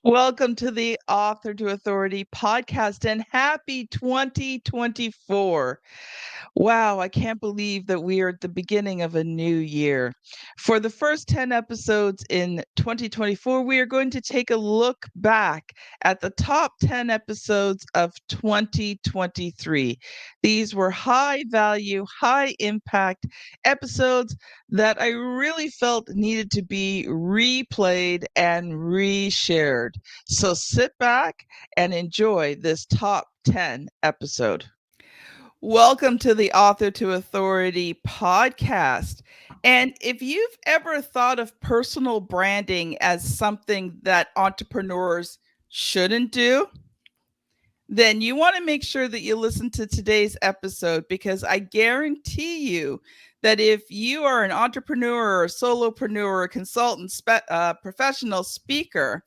Welcome to the Author to Authority podcast and happy 2024. Wow, I can't believe that we are at the beginning of a new year. For the first 10 episodes in 2024, we are going to take a look back at the top 10 episodes of 2023. These were high value, high impact episodes that I really felt needed to be replayed and reshared. So sit back and enjoy this top 10 episode. Welcome to the Author to Authority podcast. And if you've ever thought of personal branding as something that entrepreneurs shouldn't do, then you want to make sure that you listen to today's episode, because I guarantee you that if you are an entrepreneur or a solopreneur or a consultant, professional speaker,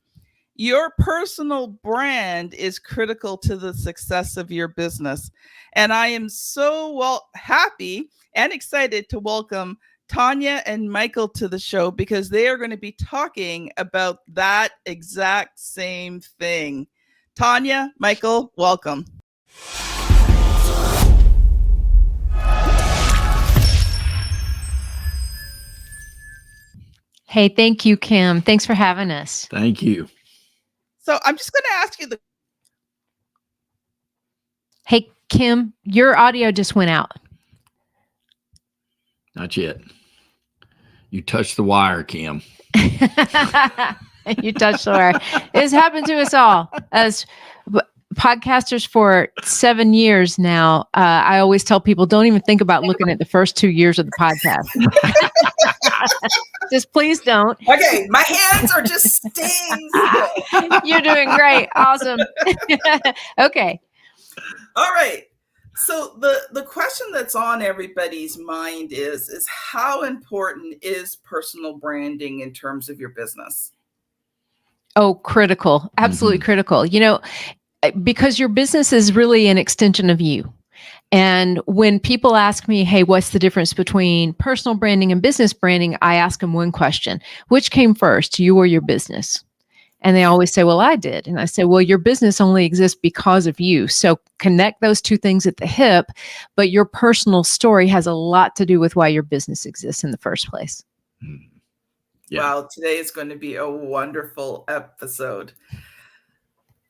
your personal brand is critical to the success of your business. And I am so happy and excited to welcome Tanya and Michael to the show, because they are going to be talking about that exact same thing. Tanya, Michael, welcome. Hey, thank you, Kim. Thanks for having us. Thank you. So I'm just going to ask you the... Hey, Kim, your audio just went out. Not yet. You touched the wire, Kim. You touched the wire. It's happened to us all as podcasters for 7 years now. I always tell people, don't even think about looking at the first 2 years of the podcast. Just please don't. Okay, my hands are just staying still. You're doing great. Awesome. Okay. All right. So the question that's on everybody's mind is how important is personal branding in terms of your business? Oh, critical. Absolutely critical. You know, because your business is really an extension of you. And when people ask me, hey, what's the difference between personal branding and business branding? I ask them one question: which came first, you or your business? And they always say, well, I did. And I say, well, your business only exists because of you. So connect those two things at the hip, but your personal story has a lot to do with why your business exists in the first place. Yeah. Wow, today is going to be a wonderful episode.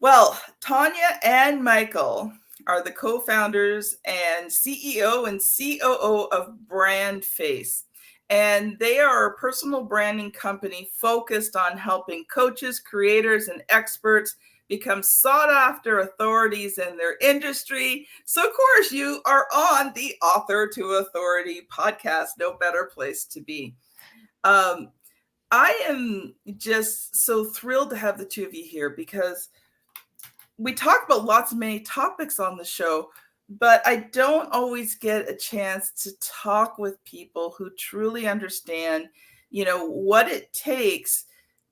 Well, Tanya and Michael are the co-founders and CEO and COO of BrandFace. And they are a personal branding company focused on helping coaches, creators, and experts become sought-after authorities in their industry. So, of course, you are on the Author to Authority podcast. No better place to be. I am just so thrilled to have the two of you here, because we talk about many topics on the show, but I don't always get a chance to talk with people who truly understand, what it takes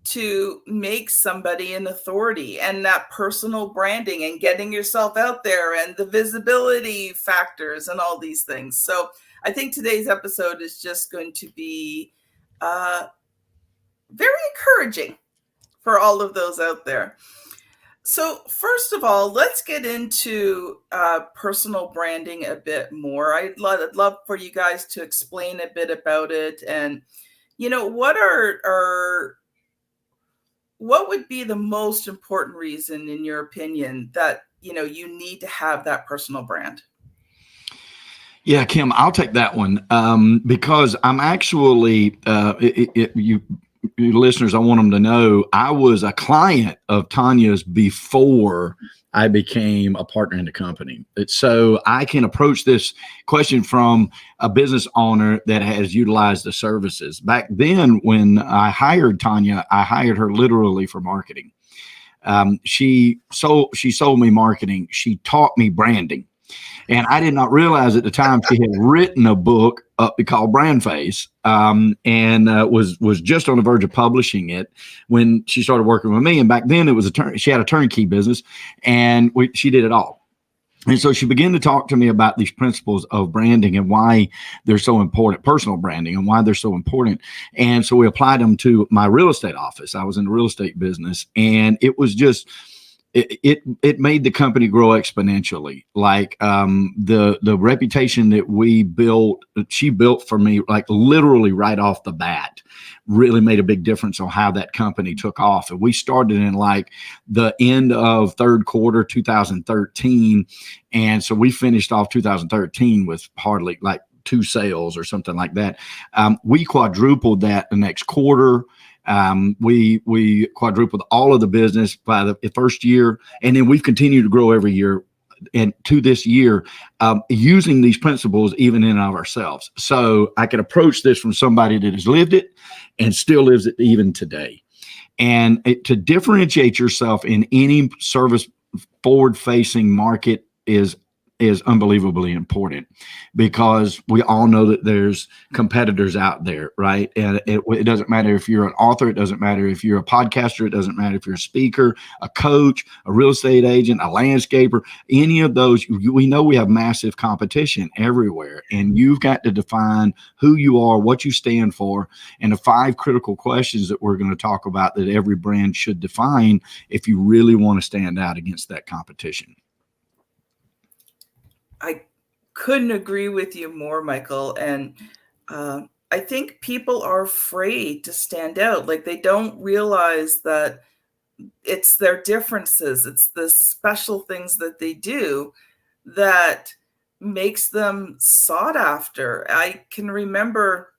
to make somebody an authority, and that personal branding and getting yourself out there and the visibility factors and all these things. So I think today's episode is just going to be very encouraging for all of those out there. So first of all, let's get into personal branding a bit more. I'd love for you guys to explain a bit about it, and what would be the most important reason, in your opinion, that you need to have that personal brand? Yeah, Kim, I'll take that one because I'm actually you listeners, I want them to know I was a client of Tanya's before I became a partner in the company. So I can approach this question from a business owner that has utilized the services. Back then, when I hired Tanya, I hired her literally for marketing. She sold me marketing. She taught me branding. And I did not realize at the time she had written a book called BrandFace, and was just on the verge of publishing it when she started working with me. And back then, it was she had a turnkey business, and she did it all. And so she began to talk to me about these principles of branding and why they're so important, personal branding and why they're so important. And so we applied them to my real estate office. I was in the real estate business, and it was just, it made the company grow exponentially. Like the reputation that she built for me, like literally right off the bat, really made a big difference on how that company took off. And we started in like the end of third quarter 2013. And so we finished off 2013 with hardly like 2 sales or something like that. We quadrupled that the next quarter. We quadrupled all of the business by the first year, and then we've continued to grow every year, and to this year, using these principles even in and of ourselves. So I could approach this from somebody that has lived it and still lives it even today. And to differentiate yourself in any service forward-facing market is unbelievably important, because we all know that there's competitors out there, right? And it doesn't matter if you're an author, it doesn't matter if you're a podcaster, it doesn't matter if you're a speaker, a coach, a real estate agent, a landscaper, any of those. We know we have massive competition everywhere, and you've got to define who you are, what you stand for, and the 5 critical questions that we're going to talk about that every brand should define if you really want to stand out against that competition. I couldn't agree with you more, Michael. And I think people are afraid to stand out. Like, they don't realize that it's their differences. It's the special things that they do that makes them sought after. I can remember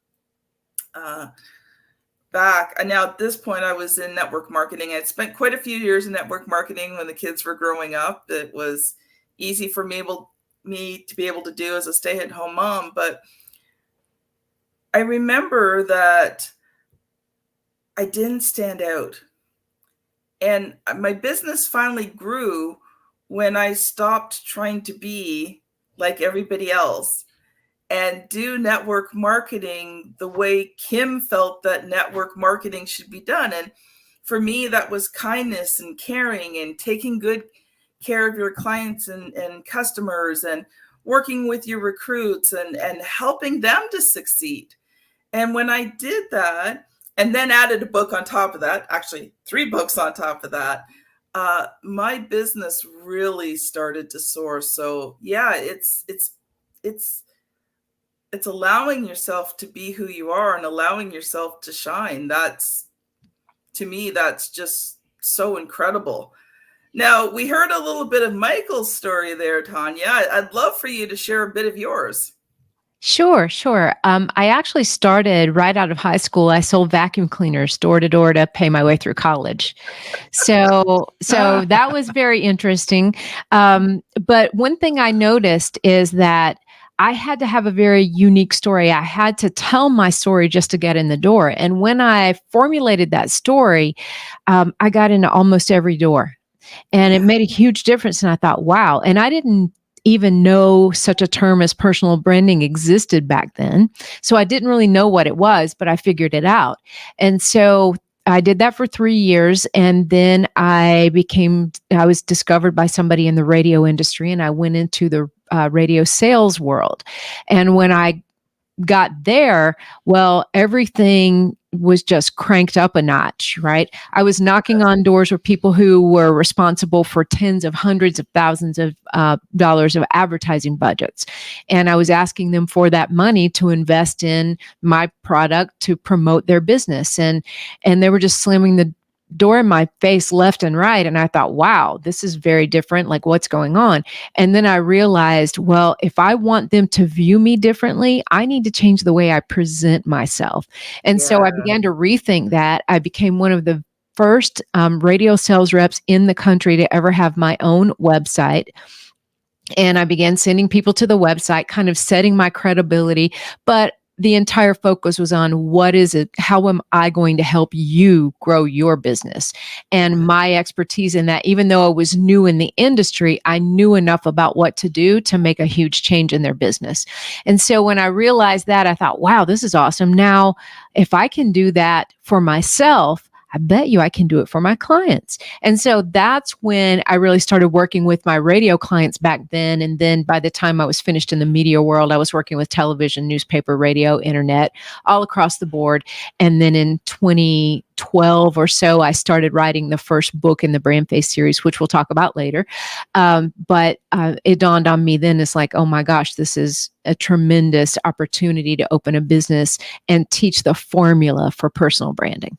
back, and now at this point I was in network marketing. I'd spent quite a few years in network marketing when the kids were growing up. It was easy for me to be able to do as a stay-at-home mom. But I remember that I didn't stand out. And my business finally grew when I stopped trying to be like everybody else and do network marketing the way Kim felt that network marketing should be done. And for me, that was kindness and caring and taking good care of your clients and customers, and working with your recruits and helping them to succeed. And when I did that, and then added a book on top of that, actually 3 books on top of that, my business really started to soar. So yeah, it's allowing yourself to be who you are and allowing yourself to shine. To me, that's just so incredible. Now, we heard a little bit of Michael's story there, Tanya. I'd love for you to share a bit of yours. Sure. I actually started right out of high school. I sold vacuum cleaners door to door to pay my way through college. So that was very interesting. But one thing I noticed is that I had to have a very unique story. I had to tell my story just to get in the door. And when I formulated that story, I got into almost every door. And it made a huge difference. And I thought, wow. And I didn't even know such a term as personal branding existed back then. So I didn't really know what it was, but I figured it out. And so I did that for 3 years. And then I was discovered by somebody in the radio industry, and I went into the radio sales world. And when I got there, well, everything was just cranked up a notch, right? I was knocking on doors with people who were responsible for tens of hundreds of thousands of dollars of advertising budgets. And I was asking them for that money to invest in my product to promote their business. And they were just slamming the door in my face left and right. And I thought, wow, this is very different. Like, what's going on? And then I realized, well, if I want them to view me differently, I need to change the way I present myself. And so I began to rethink that. I became one of the first radio sales reps in the country to ever have my own website. And I began sending people to the website, kind of setting my credibility. But the entire focus was on what is it? How am I going to help you grow your business? And my expertise in that, even though I was new in the industry, I knew enough about what to do to make a huge change in their business. And so when I realized that, I thought, wow, this is awesome. Now, if I can do that for myself, I bet you I can do it for my clients. And so that's when I really started working with my radio clients back then. And then by the time I was finished in the media world, I was working with television, newspaper, radio, internet, all across the board. And then in 2012 or so, I started writing the first book in the BrandFace series, which we'll talk about later. But it dawned on me then, it's like, oh my gosh, this is a tremendous opportunity to open a business and teach the formula for personal branding.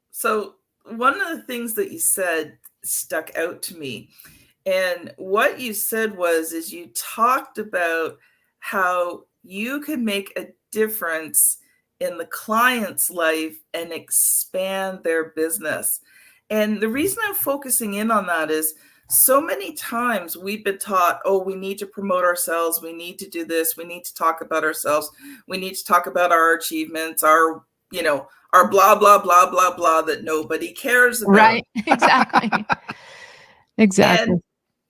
So one of the things that you said stuck out to me. And what you said is you talked about how you can make a difference in the client's life and expand their business. And the reason I'm focusing in on that is so many times we've been taught, oh, we need to promote ourselves. We need to do this. We need to talk about ourselves. We need to talk about our achievements, our blah, blah, blah, blah, blah that nobody cares about. Right. Exactly. Exactly.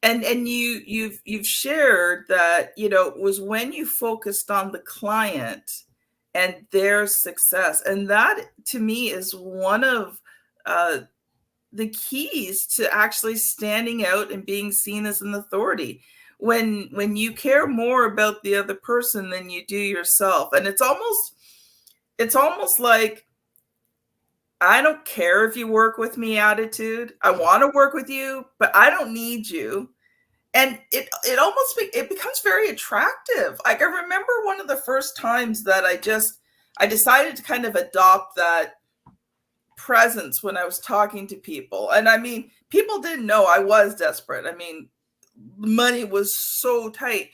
And you've shared that, it was when you focused on the client and their success. And that to me is one of the keys to actually standing out and being seen as an authority. When you care more about the other person than you do yourself. And it's almost like, I don't care if you work with me attitude. I want to work with you, but I don't need you. And it becomes very attractive. Like I remember one of the first times that I decided to kind of adopt that presence when I was talking to people. And I mean, people didn't know I was desperate. I mean, money was so tight.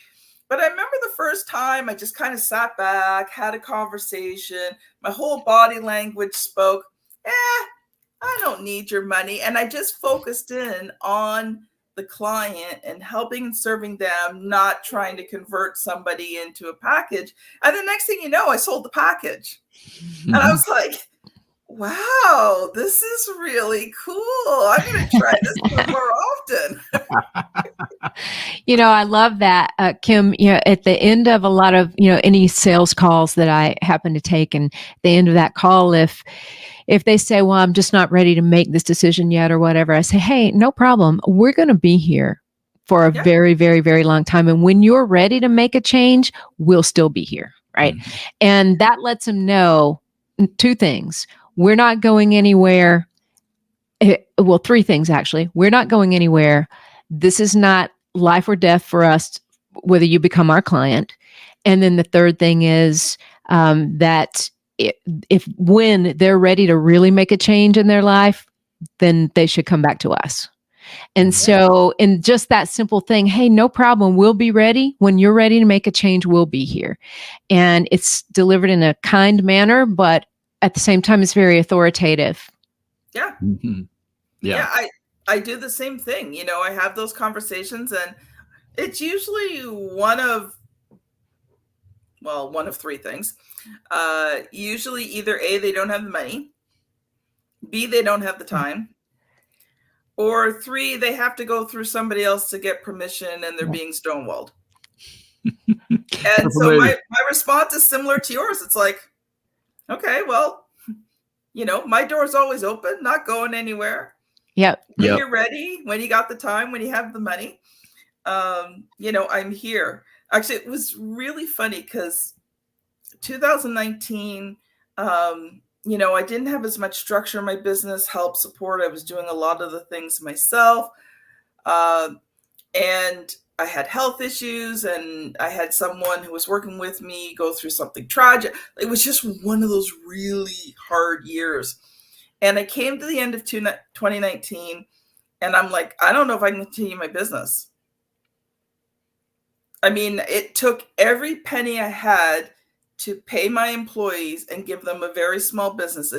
But I remember the first time I just kind of sat back, had a conversation. My whole body language spoke. I don't need your money. And I just focused in on the client and helping and serving them, not trying to convert somebody into a package. And the next thing you know, I sold the package. And I was like, wow, this is really cool. I'm going to try this more often. I love that, Kim. At the end of a lot of, any sales calls that I happen to take, and at the end of that call, if they say, well, I'm just not ready to make this decision yet or whatever, I say, hey, no problem. We're going to be here for a very, very, very long time. And when you're ready to make a change, we'll still be here. Right. Mm-hmm. And that lets them know two things. We're not going anywhere. Well, three things, actually. We're not going anywhere. This is not life or death for us, whether you become our client. And then the third thing is that if when they're ready to really make a change in their life, then they should come back to us. And so in just that simple thing, hey, no problem. We'll be ready. When you're ready to make a change, we'll be here. And it's delivered in a kind manner, but at the same time, it's very authoritative. Yeah. Mm-hmm. Yeah. I do the same thing. I have those conversations, and it's usually one of three things. Usually either A, they don't have the money, B, they don't have the time, or 3, they have to go through somebody else to get permission and they're being stonewalled. And so my response is similar to yours. It's like, okay, well, my door's always open, not going anywhere. Yep. When you're ready, when you got the time, when you have the money, I'm here. Actually, it was really funny because 2019, I didn't have as much structure in my business, help, support. I was doing a lot of the things myself. And I had health issues, and I had someone who was working with me go through something tragic. It was just one of those really hard years. And I came to the end of 2019, and I'm like, I don't know if I can continue my business. I mean, it took every penny I had to pay my employees and give them a very small business.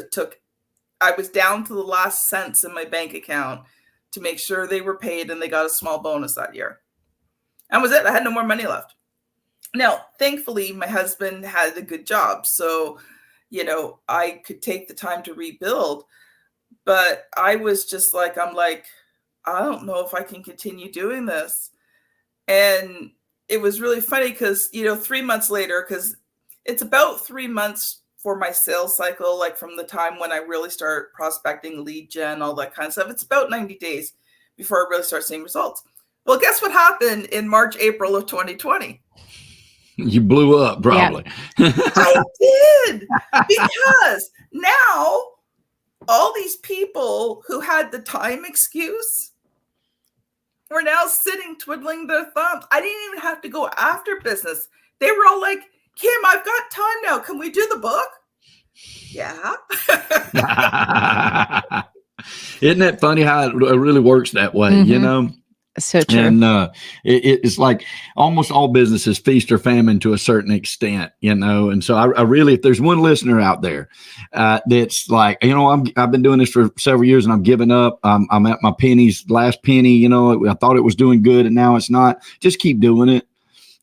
I was down to the last cents in my bank account to make sure they were paid, and they got a small bonus that year. That was it. I had no more money left. Now, thankfully, my husband had a good job. So, I could take the time to rebuild. But I was just like, I don't know if I can continue doing this. And it was really funny because, 3 months later, because it's about 3 months for my sales cycle, like from the time when I really start prospecting, lead gen, all that kind of stuff, it's about 90 days before I really start seeing results. Well, guess what happened in March, April of 2020? You blew up, probably. Yeah. I did, because now all these people who had the time excuse were now sitting twiddling their thumbs. I didn't even have to go after business. They were all like, Kim, I've got time now. Can we do the book? Yeah. Isn't that funny how it really works that way, Mm-hmm. you know? So true. And it's like almost all businesses feast or famine to a certain extent, you know. And so I really, if there's one listener out there that's like, you know, I've been doing this for several years and I'm giving up. I'm at my last penny, you know. I thought it was doing good and now it's not. Just keep doing it.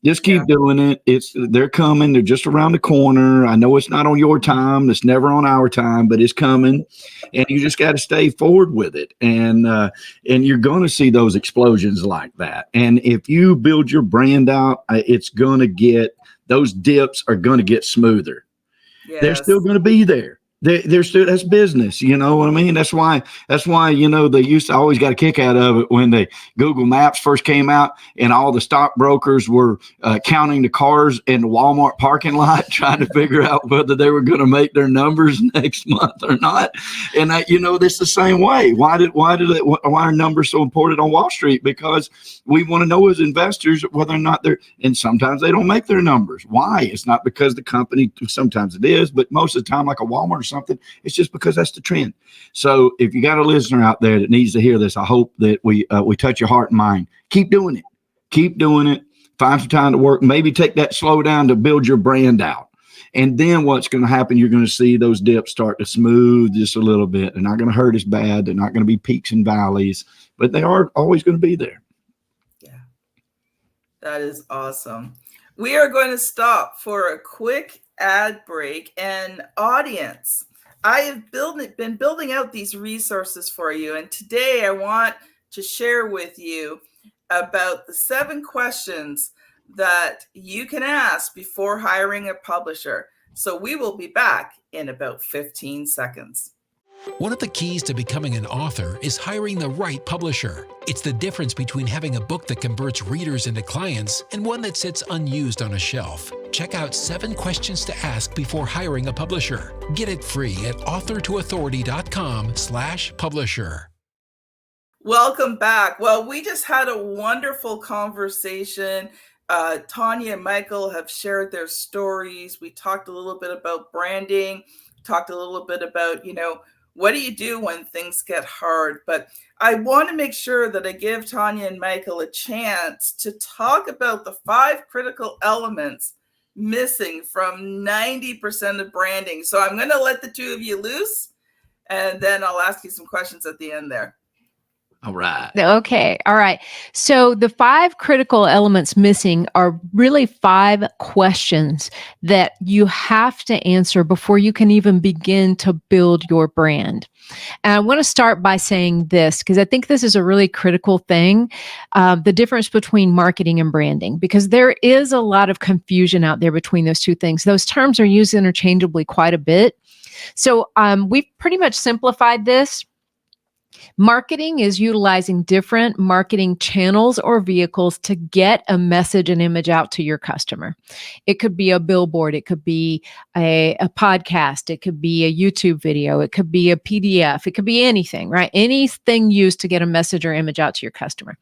Just keep doing it. They're coming. They're just around the corner. I know it's not on your time. It's never on our time, but it's coming. And you just got to stay forward with it. And you're going to see those explosions like that. And if you build your brand out, it's going to get, those dips are going to get smoother. Yes. They're still going to be there. They're still, that's business, you know what I mean? That's why, you know, they used to always got a kick out of it when the Google Maps first came out and all the stockbrokers were counting the cars in the Walmart parking lot, trying to figure out whether they were going to make their numbers next month or not. And you know, this the same way. Why are numbers so important on Wall Street? Because we want to know as investors whether or not and sometimes they don't make their numbers. Why? It's not because the company, sometimes it is, but most of the time, like a Walmart or something, it's just because that's the trend. So if you got a listener out there that needs to hear this, I hope that we touch your heart and mind. Keep doing it. Keep doing it. Find some time to work. Maybe take that slow down to build your brand out. And then what's going to happen, you're going to see those dips start to smooth just a little bit. They're not going to hurt as bad. They're not going to be peaks and valleys, but they are always going to be there. Yeah, that is awesome. We are going to stop for a quick ad break. And audience, I have been building out these resources for you. And today I want to share with you about the 7 questions that you can ask before hiring a publisher. So we will be back in about 15 seconds. One of the keys to becoming an author is hiring the right publisher. It's the difference between having a book that converts readers into clients and one that sits unused on a shelf. Check out 7 questions to ask before hiring a publisher. Get it free at authortoauthority.com/publisher. Welcome back. Well, we just had a wonderful conversation. Tanya and Michael have shared their stories. We talked a little bit about branding, talked a little bit about, you know, what do you do when things get hard? But I want to make sure that I give Tanya and Michael a chance to talk about the 5 critical elements missing from 90% of branding. So I'm going to let the 2 of you loose, and then I'll ask you some questions at the end there. All right. Okay. All right. So the 5 critical elements missing are really 5 questions that you have to answer before you can even begin to build your brand. And I want to start by saying this, because I think this is a really critical thing, the difference between marketing and branding, because there is a lot of confusion out there between those 2 things. Those terms are used interchangeably quite a bit. So we've pretty much simplified this. Marketing is utilizing different marketing channels or vehicles to get a message and image out to your customer. It could be a billboard. It could be a podcast. It could be a YouTube video. It could be a PDF. It could be anything, right? Anything used to get a message or image out to your customer.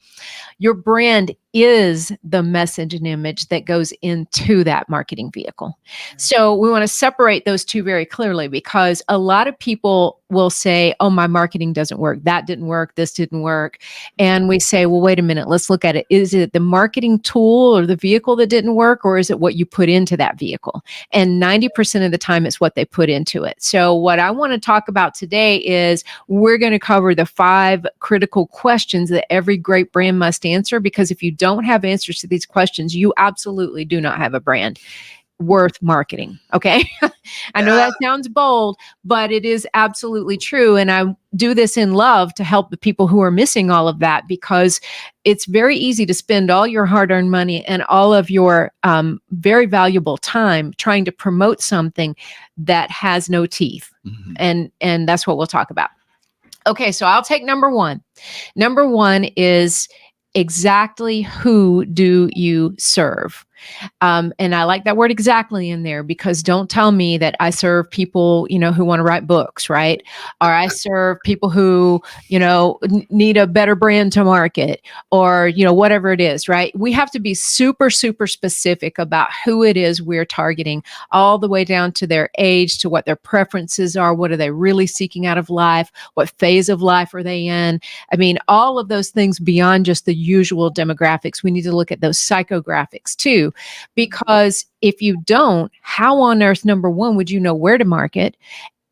Your brand is the message and image that goes into that marketing vehicle. So we want to separate those 2 very clearly, because a lot of people will say, oh, my marketing doesn't work. That didn't work. This didn't work. And we say, well, wait a minute, let's look at it. Is it the marketing tool or the vehicle that didn't work, or is it what you put into that vehicle? And 90% of the time it's what they put into it. So what I want to talk about today is we're going to cover the 5 critical questions that every great brand must answer, because if you don't have answers to these questions, you absolutely do not have a brand. worth marketing. Okay. I know that sounds bold, but it is absolutely true. And I do this in love to help the people who are missing all of that, because it's very easy to spend all your hard-earned money and all of your very valuable time trying to promote something that has no teeth. And that's what we'll talk about. Okay. So I'll take number one. Number one is exactly who do you serve? And I like that word exactly in there, because don't tell me that I serve people, who want to write books, right? Or I serve people who, need a better brand to market, or, whatever it is, right? We have to be super, super specific about who it is we're targeting, all the way down to their age, to what their preferences are. What are they really seeking out of life? What phase of life are they in? I mean, all of those things beyond just the usual demographics. We need to look at those psychographics too. Because if you don't, how on earth, number one, would you know where to market?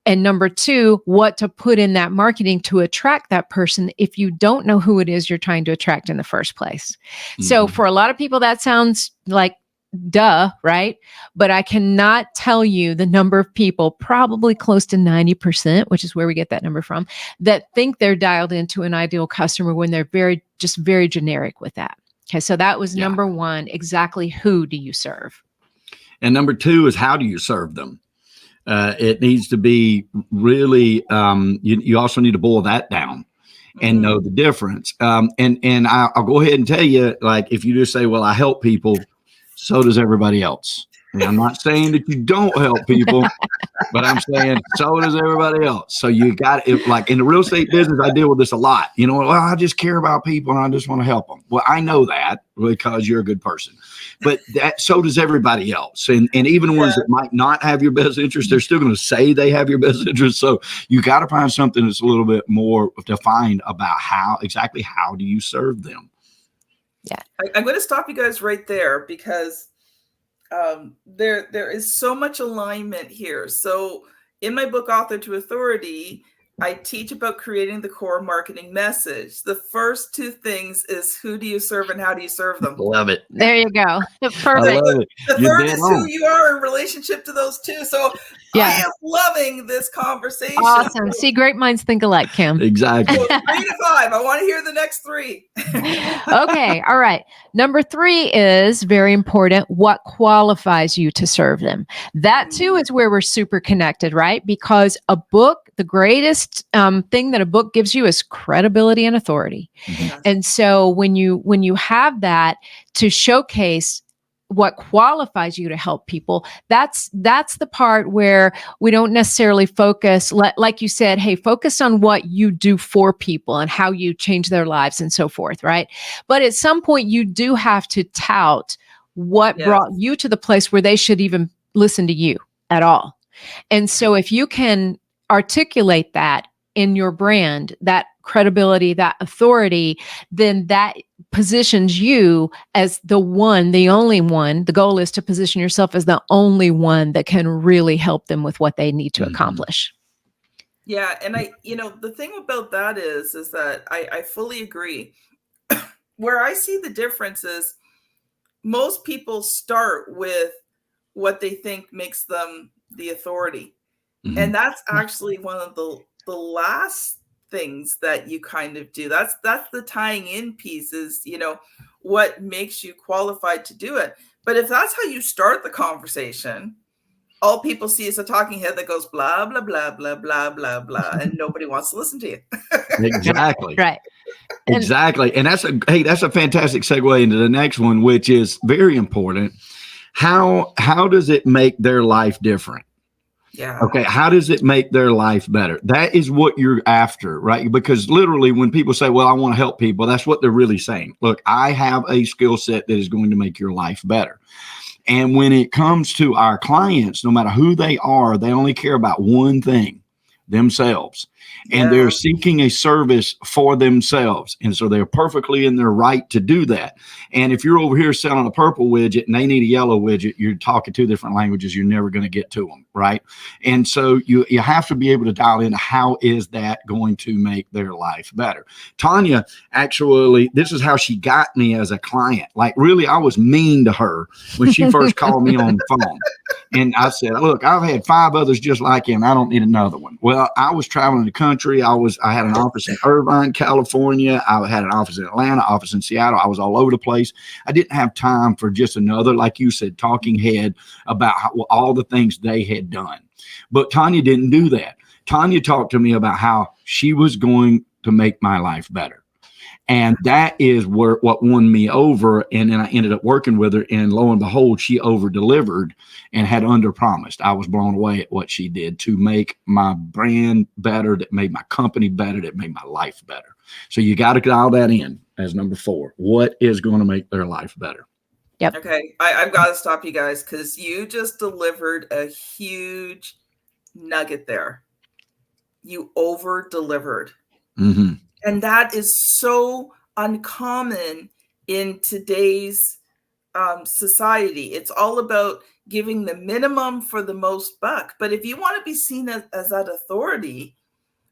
And number two, what to put in that marketing to attract that person if you don't know who it is you're trying to attract in the first place? So for a lot of people, that sounds like duh, right? But I cannot tell you the number of people, probably close to 90%, which is where we get that number from, that think they're dialed into an ideal customer when they're very generic with that. Okay, so that was number one. Exactly who do you serve? And number two is, how do you serve them? It needs to be really, you also need to boil that down and know the difference. And I'll go ahead and tell you, like, if you just say, well, I help people, so does everybody else. And I'm not saying that you don't help people, but I'm saying so does everybody else. So you got it. Like in the real estate business, I deal with this a lot. Well, I just care about people and I just want to help them. Well, I know that because you're a good person, but so does everybody else. And even ones that might not have your best interest, they're still going to say they have your best interest. So you got to find something that's a little bit more defined about how do you serve them? Yeah. I'm going to stop you guys right there, because there is so much alignment here. So in my book, Author to Authority, I teach about creating the core marketing message. The first two things is, who do you serve and how do you serve them? Love it. There you go. Perfect. I love it. The third is who you are in relationship to those two. So I am loving this conversation. Awesome. See, great minds think alike, Kim. Exactly. So 3 to 5. I want to hear the next 3. Okay. All right. Number 3 is very important. What qualifies you to serve them? That too is where we're super connected, right? Because a book, the greatest thing that a book gives you is credibility and authority. Mm-hmm. And so when you have that to showcase what qualifies you to help people, that's the part where we don't necessarily focus, like you said, hey, focus on what you do for people and how you change their lives and so forth, right? But at some point, you do have to tout what brought you to the place where they should even listen to you at all. And so if you can articulate that in your brand, that credibility, that authority, then that positions you as the one, the only one. The goal is to position yourself as the only one that can really help them with what they need to accomplish. Yeah. And the thing about that is that I fully agree. Where I see the difference is most people start with what they think makes them the authority. Mm-hmm. And that's actually one of the last things that you kind of do. That's the tying in piece is, what makes you qualified to do it. But if that's how you start the conversation, all people see is a talking head that goes blah, blah, blah, blah, blah, blah, blah, and nobody wants to listen to you. Exactly. Right. Exactly. And that's a fantastic segue into the next one, which is very important. How does it make their life different? Yeah. Okay. How does it make their life better? That is what you're after, right? Because literally when people say, well, I want to help people, that's what they're really saying. Look, I have a skill set that is going to make your life better. And when it comes to our clients, no matter who they are, they only care about one thing, themselves. and they're seeking a service for themselves. And so they're perfectly in their right to do that. And if you're over here selling a purple widget and they need a yellow widget, you're talking two different languages. You're never going to get to them. Right. And so you have to be able to dial into how is that going to make their life better. Tanya, actually, this is how she got me as a client. Like, really, I was mean to her when she first called me on the phone. And I said, look, I've had 5 others just like him. I don't need another one. Well, I was traveling the country. I had an office in Irvine, California. I had an office in Atlanta, office in Seattle. I was all over the place. I didn't have time for just another, like you said, talking head about all the things they had done. But Tanya didn't do that. Tanya talked to me about how she was going to make my life better. And that is what won me over. And then I ended up working with her, and lo and behold, she over-delivered and had under-promised. I was blown away at what she did to make my brand better, that made my company better, that made my life better. So you got to dial that in as number 4. What is going to make their life better? Yep. Okay. I've got to stop you guys, because you just delivered a huge nugget there. You over-delivered. Mm-hmm. And that is so uncommon in today's society. It's all about giving the minimum for the most buck. But if you want to be seen as that authority,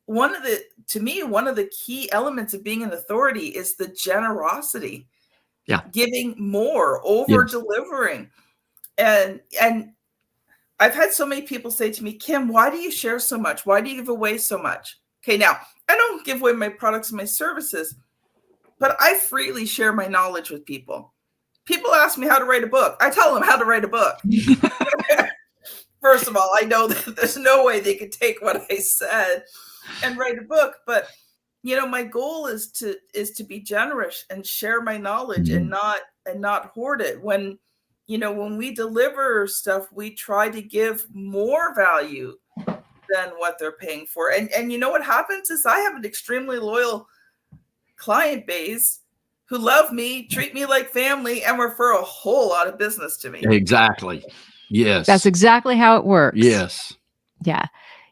one of the key elements of being an authority is the generosity. Yeah. Giving more, over delivering. And I've had so many people say to me, Kim, why do you share so much? Why do you give away so much? Okay, now, I don't give away my products and my services, but I freely share my knowledge with people. People ask me how to write a book. I tell them how to write a book. First of all, I know that there's no way they could take what I said and write a book. But, my goal is to be generous and share my knowledge and not hoard it. When we deliver stuff, we try to give more value than what they're paying for. And you know what happens is I have an extremely loyal client base who love me, treat me like family, and refer a whole lot of business to me. Exactly. Yes. That's exactly how it works. Yes. Yeah.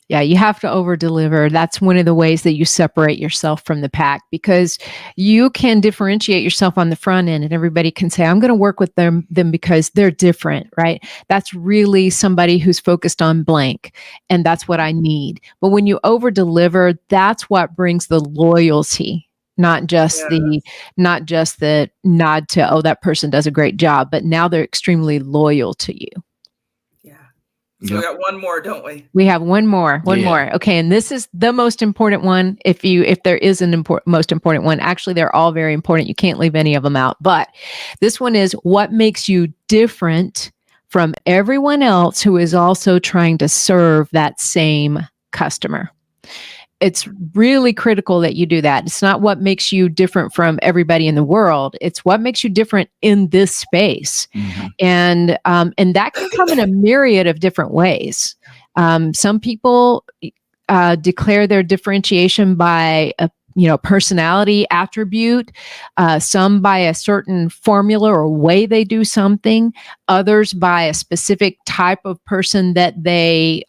Yeah, you have to over deliver. That's one of the ways that you separate yourself from the pack, because you can differentiate yourself on the front end and everybody can say, I'm going to work with them because they're different, right? That's really somebody who's focused on blank, and that's what I need. But when you over deliver, that's what brings the loyalty, not just the nod to, oh, that person does a great job, but now they're extremely loyal to you. So we got one more, don't we? We have one more. Okay. And this is the most important one. If there is most important one, actually, they're all very important. You can't leave any of them out. But this one is, what makes you different from everyone else who is also trying to serve that same customer? It's really critical that you do that. It's not what makes you different from everybody in the world. It's what makes you different in this space. Mm-hmm. And that can come in a myriad of different ways. Some people declare their differentiation by a personality attribute, some by a certain formula or way they do something, others by a specific type of person that they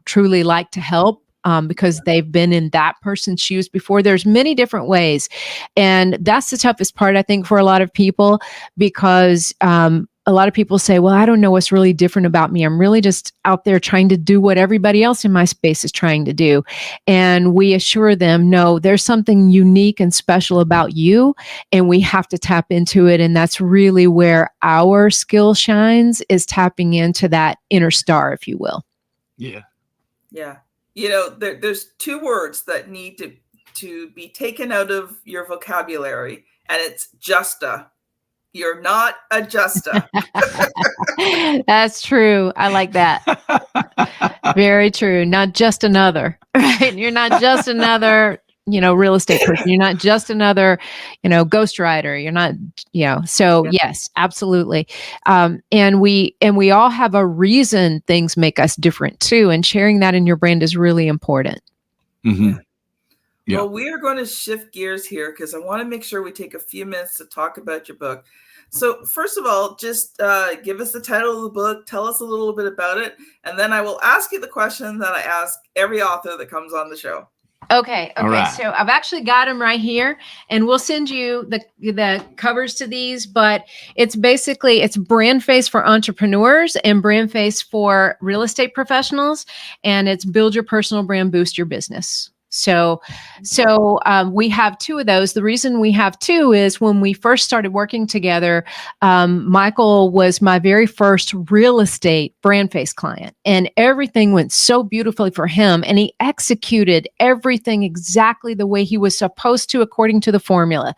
truly like to help. Because they've been in that person's shoes before. There's many different ways. And that's the toughest part, I think, for a lot of people, because a lot of people say, well, I don't know what's really different about me. I'm really just out there trying to do what everybody else in my space is trying to do. And we assure them, no, there's something unique and special about you, and we have to tap into it. And that's really where our skill shines, is tapping into that inner star, if you will. Yeah. Yeah. There's 2 words that need to be taken out of your vocabulary, and it's justa. You're not a justa. That's true. I like that. Very true. Not just another, right? You're not just another, real estate person. You're not just another, ghostwriter. You're not, so yes, absolutely. And we all have a reason things make us different too. And sharing that in your brand is really important. Mm-hmm. Yeah. Well, we are going to shift gears here, because I want to make sure we take a few minutes to talk about your book. So first of all, just give us the title of the book, tell us a little bit about it, and then I will ask you the question that I ask every author that comes on the show. Okay. Right. So I've actually got them right here, and we'll send you the covers to these, but it's BrandFace for entrepreneurs and BrandFace for real estate professionals, and it's Build Your Personal Brand, Boost Your Business. So we have two of those. The reason we have two is when we first started working together, Michael was my very first real estate BrandFace client, and everything went so beautifully for him, and he executed everything exactly the way he was supposed to, according to the formula.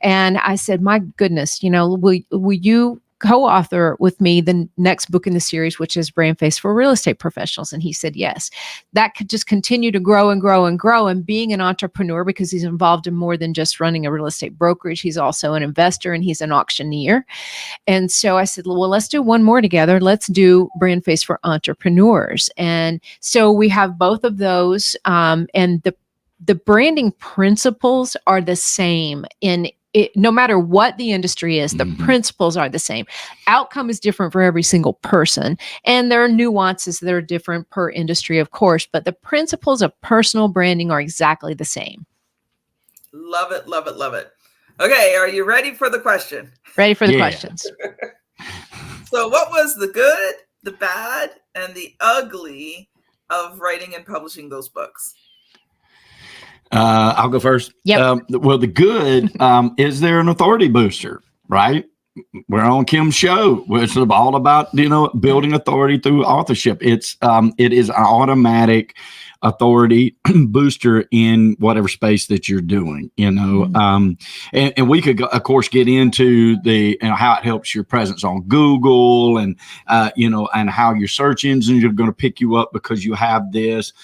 And I said, my goodness, will you co-author with me the next book in the series, which is BrandFace for real estate professionals? And he said, yes. That could just continue to grow and grow and grow. And being an entrepreneur, because he's involved in more than just running a real estate brokerage, he's also an investor and he's an auctioneer. And so I said, well, let's do one more together. Let's do BrandFace for entrepreneurs. And so we have both of those. And the branding principles are the same no matter what the industry is, the principles are the same. Outcome is different for every single person. And there are nuances that are different per industry, of course, but the principles of personal branding are exactly the same. Love it, love it, love it. Okay, are you ready for the question? Ready for the questions. So what was the good, the bad, and the ugly of writing and publishing those books? I'll go first. Yep. Well, the good is they're an authority booster, right? We're on Kim's show, which is all about building authority through authorship. It is an automatic authority booster in whatever space that you're doing, and we could, of course, get into the how it helps your presence on Google and and how your search engines are going to pick you up because you have this.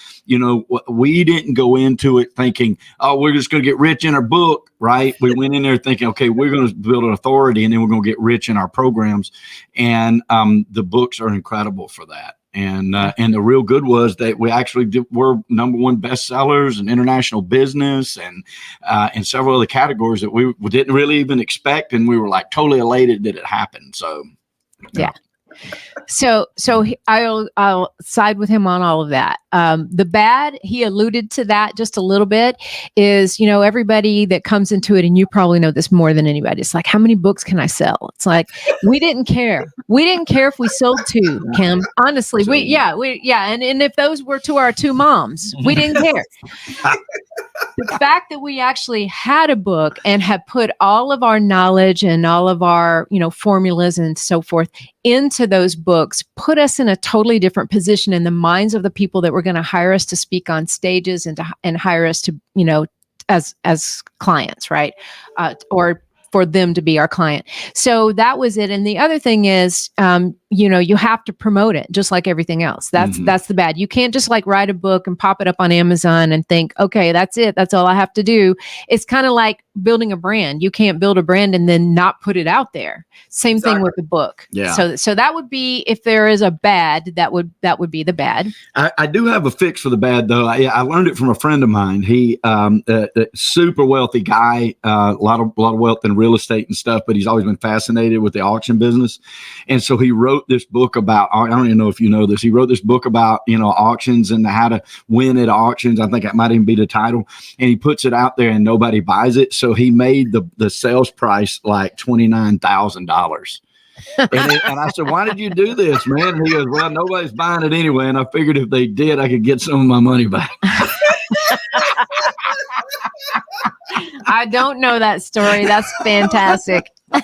We didn't go into it thinking, oh, we're just going to get rich in our book, right? We went in there thinking, okay, we're going to build an authority and then we're going to get rich in our programs, and the books are incredible for that. And the real good was that we actually were #1 bestsellers in international business and in several other categories that we didn't really even expect. And we were like totally elated that it happened. So, yeah. So I'll side with him on all of that. The bad, he alluded to that just a little bit, is, everybody that comes into it, and you probably know this more than anybody, it's like, how many books can I sell? It's like, we didn't care. We didn't care if we sold 2, Kim. Honestly, and if those were to our 2 moms, we didn't care. The fact that we actually had a book and had put all of our knowledge and all of our, formulas and so forth into those books put us in a totally different position in the minds of the people that were going to hire us to speak on stages and hire us to, as clients, right? Or for them to be our client. So that was it. And the other thing is, you have to promote it just like everything else. That's the bad. You can't just write a book and pop it up on Amazon and think, okay, that's it. That's all I have to do. It's kind of like building a brand. You can't build a brand and then not put it out there. Same thing with the book. Yeah. So that would be, if there is a bad, that would be the bad. I do have a fix for the bad though. I learned it from a friend of mine. He, a super wealthy guy, a lot of wealth in real estate and stuff, but he's always been fascinated with the auction business. And so he wrote this book about, I don't even know if you know this. He wrote this book about, auctions and how to win at auctions. I think that might even be the title. And he puts it out there and nobody buys it. So he made the sales price like $29,000. And I said, why did you do this, man? And he goes, well, nobody's buying it anyway. And I figured if they did, I could get some of my money back. I don't know that story. That's fantastic. I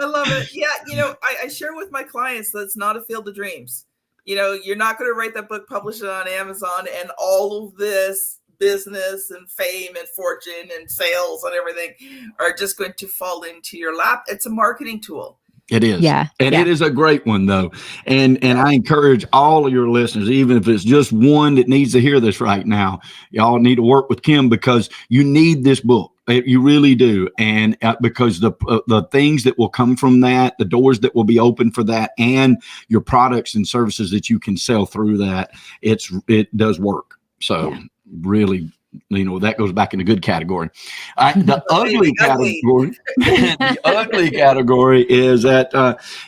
love it. Yeah, I share with my clients that it's not a field of dreams. You're not going to write that book, publish it on Amazon, and all of this business and fame and fortune and sales and everything are just going to fall into your lap. It's a marketing tool. It is. Yeah. And it is a great one though. And I encourage all of your listeners, even if it's just one that needs to hear this right now, y'all need to work with Kim because you need this book. You really do. And because the things that will come from that, the doors that will be open for that, and your products and services that you can sell through that, it does work. So really that goes back in the good category. The ugly category, the ugly category is that,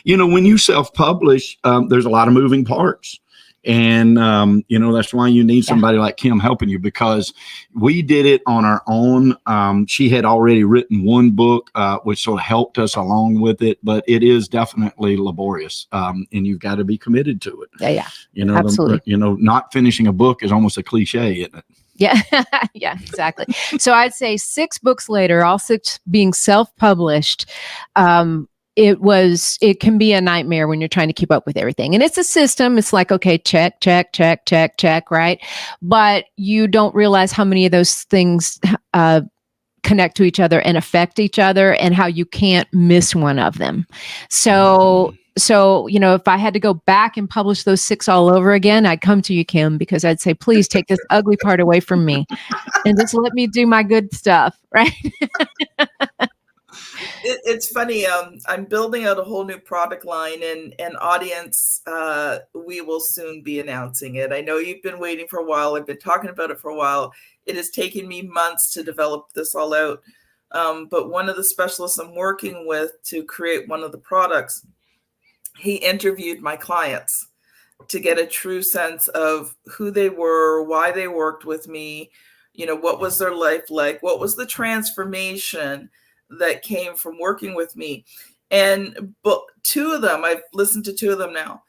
when you self-publish, there's a lot of moving parts. And, that's why you need somebody like Kim helping you, because we did it on our own. She had already written one book, which sort of helped us along with it, but it is definitely laborious. And you've got to be committed to it. Yeah. Absolutely. Not finishing a book is almost a cliche, isn't it? Yeah. Yeah, exactly. So I'd say 6 books later, all 6 being self-published, it can be a nightmare when you're trying to keep up with everything. And it's a system. It's like, okay, check, right? But you don't realize how many of those things connect to each other and affect each other, and how you can't miss one of them. So, if I had to go back and publish those 6 all over again, I'd come to you, Kim, because I'd say, please take this ugly part away from me and just let me do my good stuff, right? It's funny. I'm building out a whole new product line, and audience, we will soon be announcing it. I know you've been waiting for a while. I've been talking about it for a while. It has taken me months to develop this all out. But one of the specialists I'm working with to create one of the products, he interviewed my clients to get a true sense of who they were, why they worked with me, what was their life like, what was the transformation that came from working with me. But 2 of them, I've listened to 2 of them now.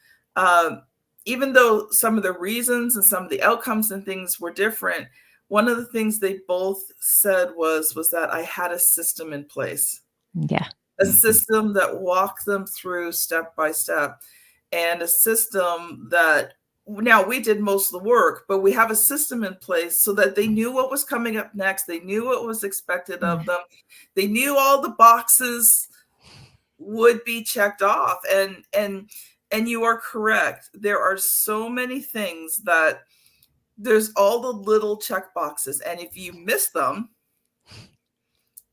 Even though some of the reasons and some of the outcomes and things were different, one of the things they both said was that I had a system in place. Yeah. A system that walked them through step by step, and a system that, now we did most of the work, but we have a system in place so that they knew what was coming up next. They knew what was expected of them. They knew all the boxes would be checked off. And you are correct. There are so many things that there's all the little check boxes. And if you miss them,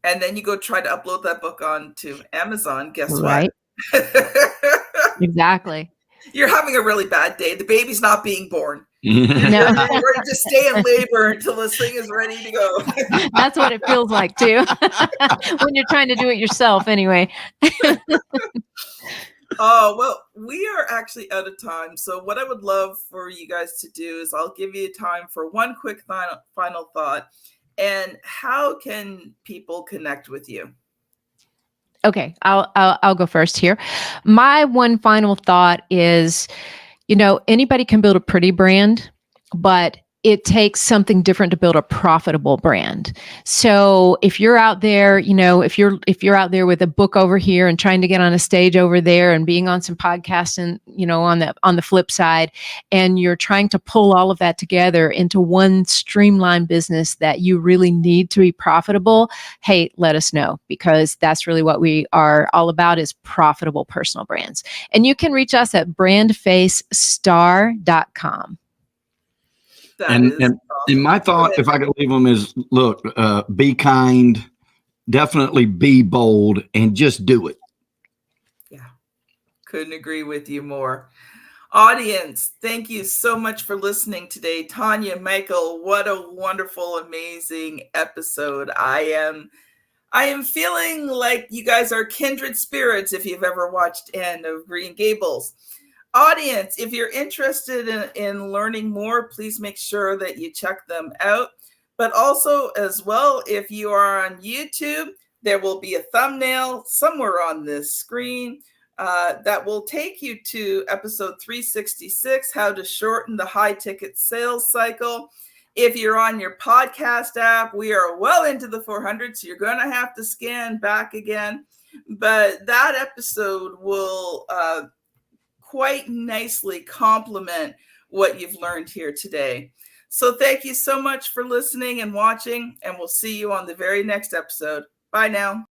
and then you go try to upload that book onto Amazon, guess what? Exactly. You're having a really bad day. The baby's not being born. No. You're ready to stay in labor until this thing is ready to go. That's what it feels like too. When you're trying to do it yourself anyway. Oh, well, we are actually out of time. So what I would love for you guys to do is I'll give you time for one quick final thought. And how can people connect with you? Okay, I'll go first here. My one final thought is, anybody can build a pretty brand, but it takes something different to build a profitable brand. So if you're out there, if you're out there with a book over here and trying to get on a stage over there and being on some podcasts and, on the flip side, and you're trying to pull all of that together into one streamlined business that you really need to be profitable, hey, let us know, because that's really what we are all about, is profitable personal brands. And you can reach us at brandfacestar.com. And my thought, if I could leave them, is look, be kind, definitely be bold, and just do it. Yeah, couldn't agree with you more. Audience, thank you so much for listening today. Tanya, Michael, what a wonderful, amazing episode. I am feeling like you guys are kindred spirits if you've ever watched Anne of Green Gables. Audience, if you're interested in learning more, please make sure that you check them out. But also, as well, if you are on YouTube, there will be a thumbnail somewhere on this screen that will take you to episode 366, how to shorten the high ticket sales cycle. If you're on your podcast app, we are well into the 400s, so you're going to have to scan back again. But that episode will quite nicely complement what you've learned here today. So thank you so much for listening and watching, and we'll see you on the very next episode. Bye now.